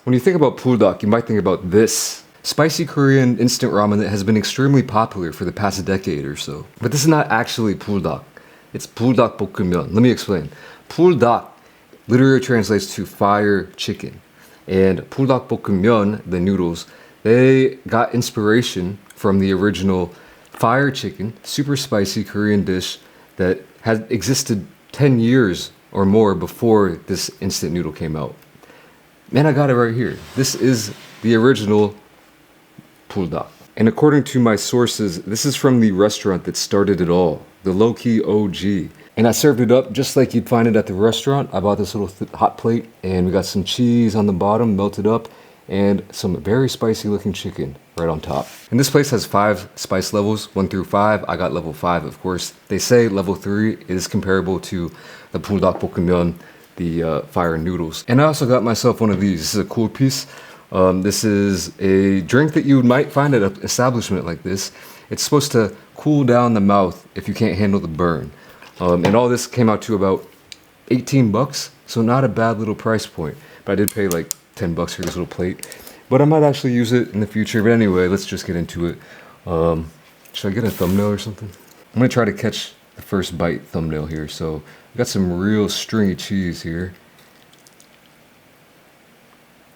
When you think about buldak, you might think about this. Spicy Korean instant ramen that has been extremely popular for the past decade or so. But this is not actually buldak. It's buldak 볶음면. Let me explain. Buldak literally translates to fire chicken. And buldak 볶음면, the noodles, they got inspiration from the original fire chicken, super spicy Korean dish that had existed 10 years or more before this instant noodle came out. Man, I got it right here. This is the original buldak. And according to my sources, this is from the restaurant that started it all, the low-key OG. And I served it up just like you'd find it at the restaurant. I bought this little hot plate, and we got some cheese on the bottom, melted up, and some very spicy looking chicken right on top. And this place has 5 spice levels, 1 through 5. I got level 5, of course. They say level 3 is comparable to the buldak 볶음면, the fire noodles. And I also got myself one of these. This is a cool piece. This is a drink that you might find at an establishment like this. It's supposed to cool down the mouth if you can't handle the burn. And all this came out to about 18 bucks, so not a bad little price point. But I did pay like 10 bucks for this little plate. But I might actually use it in the future. But anyway, let's just get into it. Should I get a thumbnail or something? I'm gonna try to catch the first bite thumbnail here. So we got some real stringy cheese here.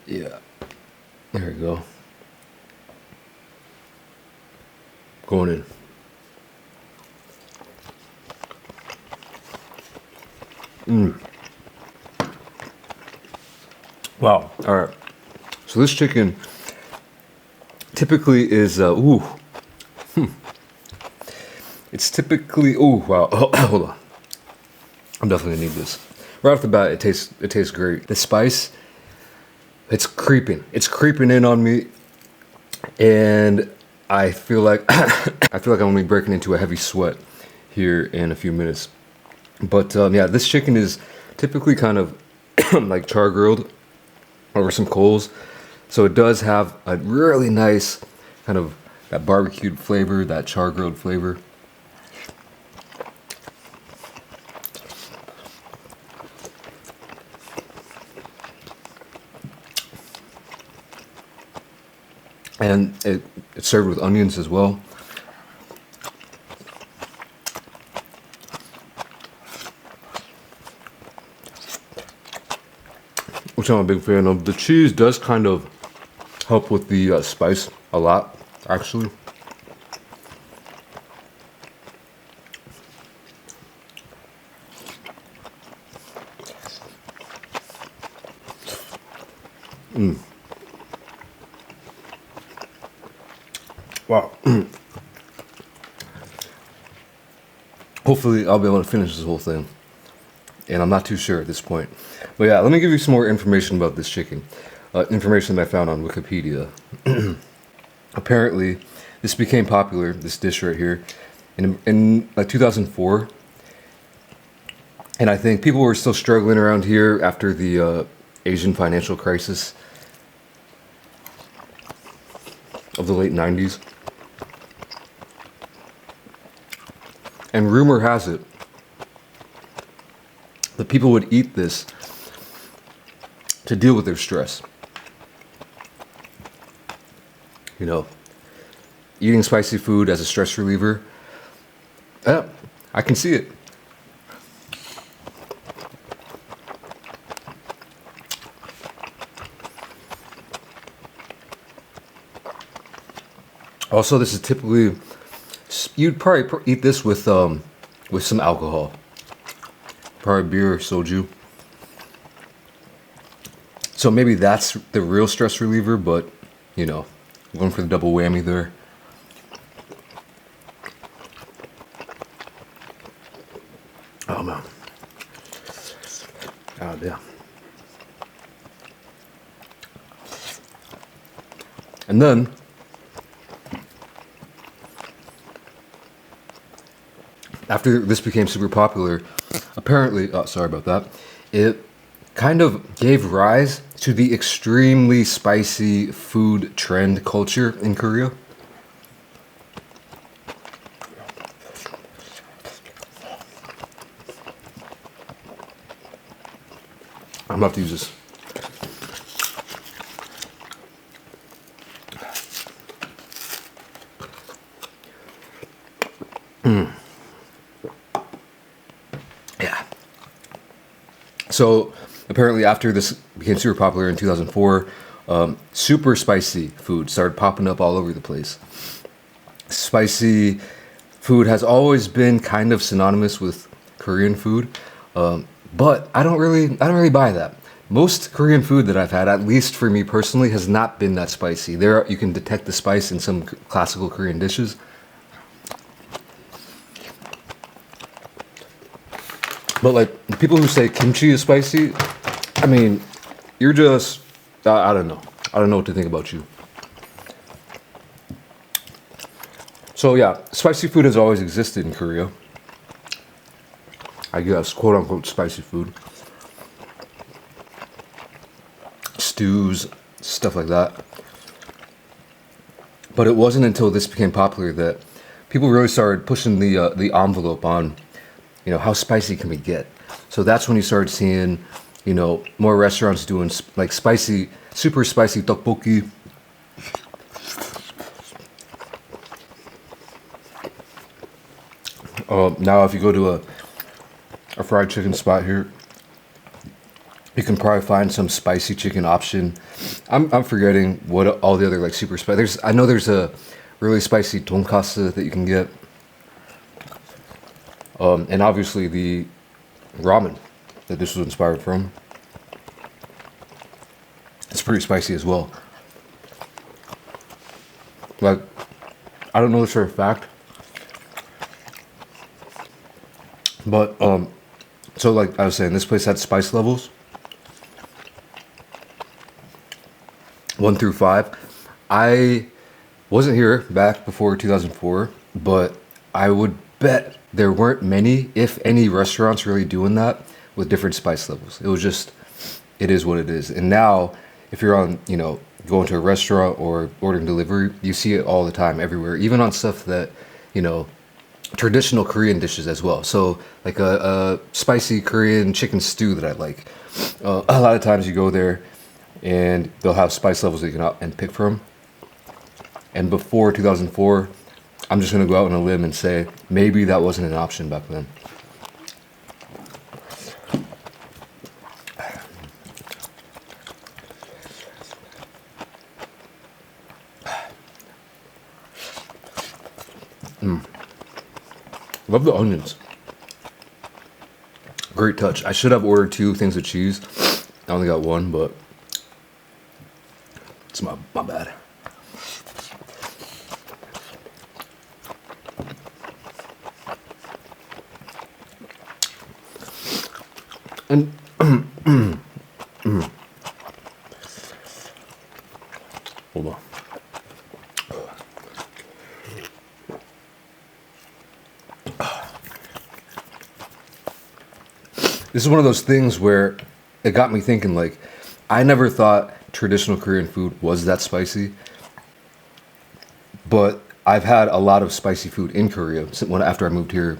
Yeah, there we go. Going in. Wow. All right. So this chicken typically is It's typically wow. Hold on. I'm definitely gonna need this. Right off the bat, it tastes great. The spice, it's creeping. It's creeping in on me, and I feel like I'm gonna be breaking into a heavy sweat here in a few minutes. But yeah, this chicken is typically kind of like char grilled over some coals. So it does have a really nice kind of that barbecued flavor, that char grilled flavor. And it's served with onions as well. Which I'm a big fan of. The cheese does kind of help with the spice a lot, actually. Wow. Hopefully I'll be able to finish this whole thing. And I'm not too sure at this point. But yeah, let me give you some more information about this chicken. Information that I found on Wikipedia. Apparently, this became popular, this dish right here, in like 2004. And I think people were still struggling around here after the Asian financial crisis of the late 90s. And rumor has it that people would eat this to deal with their stress. You know, eating spicy food as a stress reliever. I can see it. Also, this is typically, you'd probably eat this with some alcohol. Probably beer or soju. So maybe that's the real stress reliever, but, you know, I'm going for the double whammy there. Oh, man. Oh, yeah. And then, after this became super popular, apparently, sorry about that, it kind of gave rise to the extremely spicy food trend culture in Korea. I'm gonna have to use this. So apparently, after this became super popular in 2004, super spicy food started popping up all over the place. Spicy food has always been kind of synonymous with Korean food, but I don't really buy that. Most Korean food that I've had, at least for me personally, has not been that spicy. You can detect the spice in some classical Korean dishes, but like the people who say kimchi is spicy, I mean, you're just I don't know. I don't know what to think about you. So yeah, spicy food has always existed in Korea. I guess, quote unquote, spicy food. Stews, stuff like that. But it wasn't until this became popular that people really started pushing the envelope on, how spicy can we get? So that's when you started seeing, more restaurants doing like spicy, super spicy tteokbokki. Now, if you go to a fried chicken spot here, you can probably find some spicy chicken option. I'm forgetting what all the other like super spicy. I know there's a really spicy tonkatsu that you can get, and obviously the ramen that this was inspired from. It's pretty spicy as well. Like, I don't know this for a fact, but so like I was saying, this place had spice levels 1 through 5. I wasn't here back before 2004, but I would bet there weren't many, if any, restaurants really doing that with different spice levels. It is what it is. And now, if you're on, going to a restaurant or ordering delivery, you see it all the time, everywhere, even on stuff that, traditional Korean dishes as well. So like a spicy Korean chicken stew that I like. A lot of times you go there and they'll have spice levels that you can out and pick from. And before 2004, I'm just gonna go out on a limb and say maybe that wasn't an option back then. Love the onions. Great touch. I should have ordered 2 things of cheese. I only got 1, but it's my bad. And hold on. This is one of those things where it got me thinking, like, I never thought traditional Korean food was that spicy, but I've had a lot of spicy food in Korea after I moved here,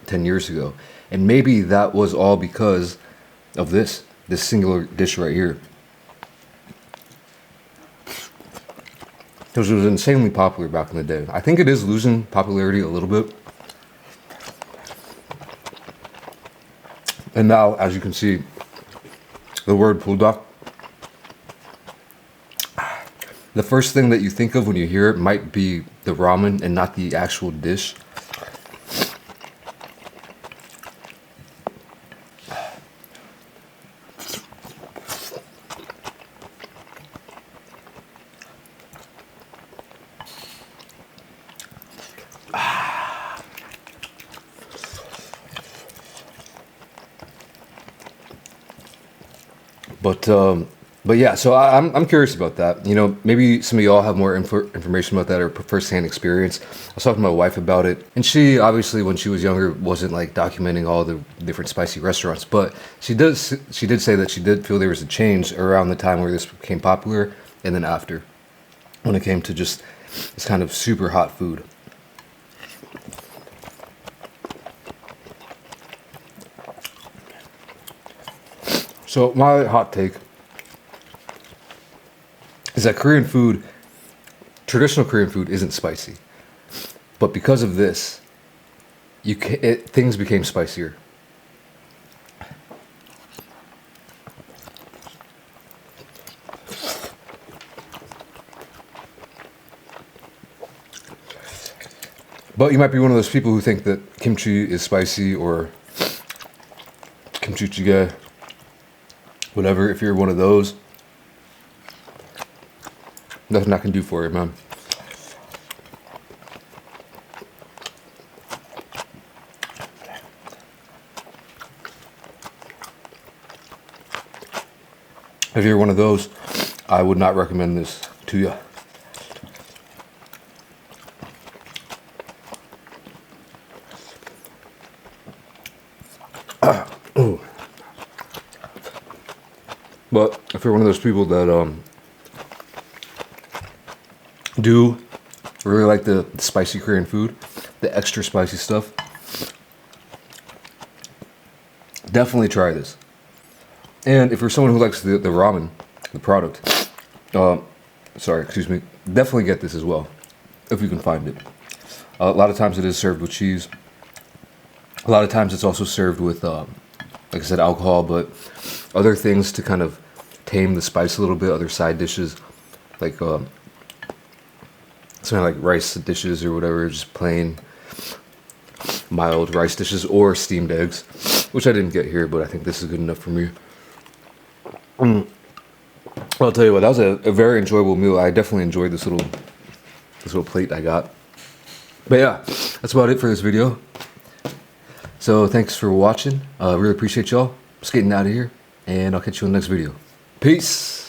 10 years ago. And maybe that was all because of this singular dish right here. Because it was insanely popular back in the day. I think it is losing popularity a little bit. And now, as you can see, the word buldak, the first thing that you think of when you hear it might be the ramen and not the actual dish. But yeah, so I'm curious about that. Maybe some of y'all have more information about that or firsthand experience. I was talking to my wife about it, and she obviously, when she was younger, wasn't like documenting all the different spicy restaurants. But she did say that she did feel there was a change around the time where this became popular, and then after, when it came to just this kind of super hot food. So my hot take is that traditional Korean food isn't spicy, but because of this, things became spicier. But you might be one of those people who think that kimchi is spicy or kimchi jjigae, whatever. If you're one of those, nothing I can do for you, man. If you're one of those, I would not recommend this to you. But if you're one of those people that do really like the spicy Korean food, the extra spicy stuff, definitely try this. And if you're someone who likes the ramen, the product, definitely get this as well, if you can find it. A lot of times it is served with cheese. A lot of times it's also served with, like I said, alcohol, but other things to kind of tame the spice a little bit, other side dishes, like something like rice dishes or whatever, just plain, mild rice dishes, or steamed eggs, which I didn't get here, but I think this is good enough for me. Well, I'll tell you what, that was a very enjoyable meal. I definitely enjoyed this little plate I got. But yeah, that's about it for this video. So thanks for watching. Really appreciate y'all. Just getting out of here, and I'll catch you in the next video. Peace.